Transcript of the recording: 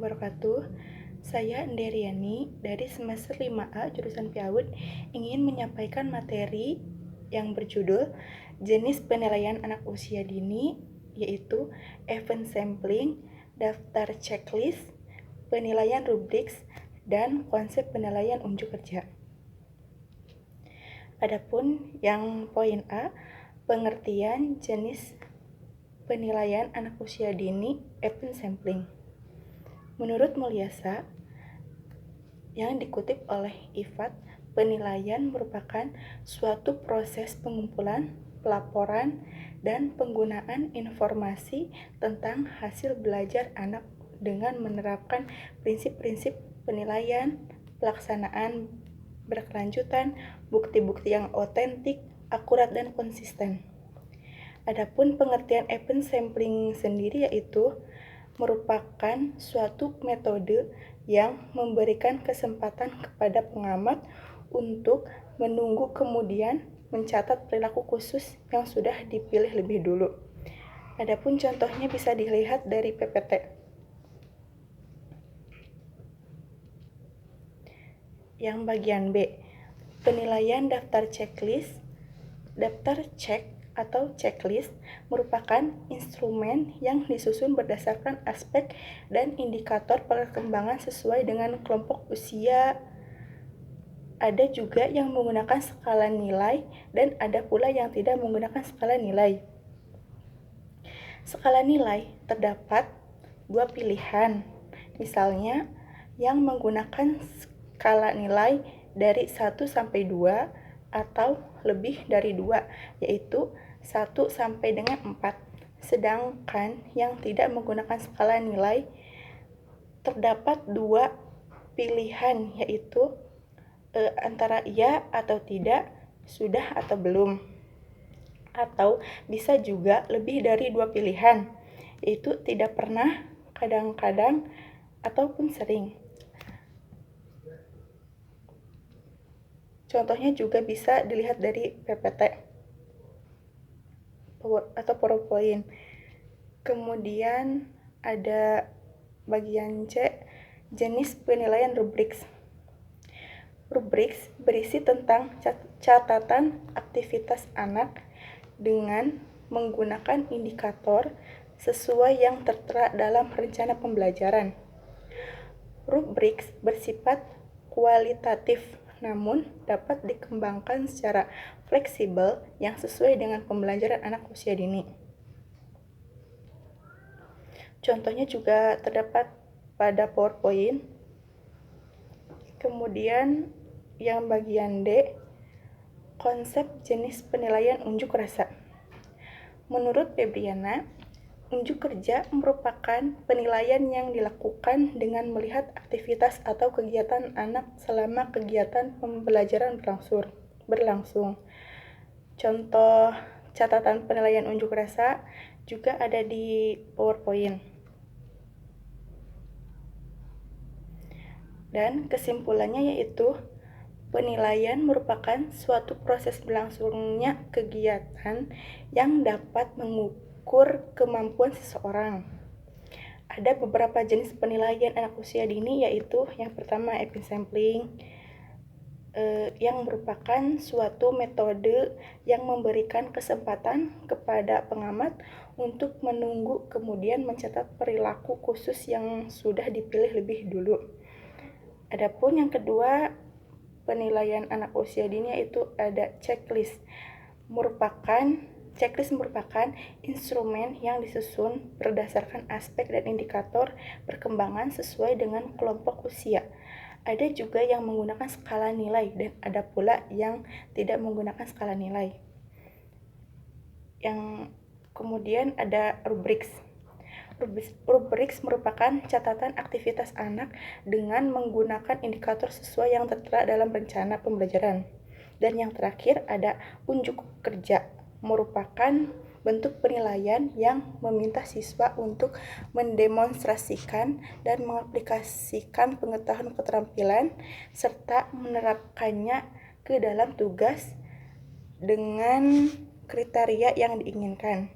wabarakatuh. Saya Enderiani dari semester 5A jurusan PAUD ingin menyampaikan materi yang berjudul jenis penilaian anak usia dini, yaitu event sampling, daftar checklist, penilaian rubriks, dan konsep penilaian unjuk kerja. Adapun yang poin A, pengertian jenis penilaian anak usia dini event sampling. Menurut Mulyasa, yang dikutip oleh IFAD, penilaian merupakan suatu proses pengumpulan, pelaporan, dan penggunaan informasi tentang hasil belajar anak dengan menerapkan prinsip-prinsip penilaian, pelaksanaan berkelanjutan, bukti-bukti yang otentik, akurat, dan konsisten. Adapun pengertian event sampling sendiri yaitu merupakan suatu metode yang memberikan kesempatan kepada pengamat untuk menunggu kemudian mencatat perilaku khusus yang sudah dipilih lebih dulu. Adapun contohnya bisa dilihat dari PPT. Yang bagian B, penilaian daftar checklist. Daftar cek atau checklist merupakan instrumen yang disusun berdasarkan aspek dan indikator perkembangan sesuai dengan kelompok usia. Ada juga yang menggunakan skala nilai dan ada pula yang tidak menggunakan skala nilai. Skala nilai terdapat dua pilihan, misalnya yang menggunakan skala nilai dari 1 sampai 2 atau lebih dari 2, yaitu 1 sampai dengan 4. Sedangkan yang tidak menggunakan skala nilai terdapat dua pilihan, yaitu antara iya atau tidak, sudah atau belum. Atau bisa juga lebih dari dua pilihan, yaitu tidak pernah, kadang-kadang, ataupun sering. Contohnya juga bisa dilihat dari PPT atau PowerPoint. Kemudian ada bagian C, jenis penilaian rubriks. Rubriks berisi tentang catatan aktivitas anak dengan menggunakan indikator sesuai yang tertera dalam rencana pembelajaran. Rubriks bersifat kualitatif, namun dapat dikembangkan secara fleksibel yang sesuai dengan pembelajaran anak usia dini. Contohnya juga terdapat pada PowerPoint. Kemudian yang bagian D, konsep jenis penilaian unjuk rasa. Menurut Febriana, unjuk kerja merupakan penilaian yang dilakukan dengan melihat aktivitas atau kegiatan anak selama kegiatan pembelajaran berlangsung. Contoh catatan penilaian unjuk rasa juga ada di PowerPoint. Dan kesimpulannya yaitu penilaian merupakan suatu proses berlangsungnya kegiatan yang dapat mengukur kemampuan seseorang. Ada beberapa jenis penilaian anak usia dini, yaitu yang pertama event sampling, yang merupakan suatu metode yang memberikan kesempatan kepada pengamat untuk menunggu kemudian mencatat perilaku khusus yang sudah dipilih lebih dulu. Adapun yang kedua, penilaian anak usia dini yaitu ada checklist. Checklist merupakan instrumen yang disusun berdasarkan aspek dan indikator perkembangan sesuai dengan kelompok usia. Ada juga yang menggunakan skala nilai dan ada pula yang tidak menggunakan skala nilai. Yang kemudian ada rubriks. Rubriks merupakan catatan aktivitas anak dengan menggunakan indikator sesuai yang tertera dalam rencana pembelajaran. Dan yang terakhir ada unjuk kerja, merupakan bentuk penilaian yang meminta siswa untuk mendemonstrasikan dan mengaplikasikan pengetahuan keterampilan serta menerapkannya ke dalam tugas dengan kriteria yang diinginkan.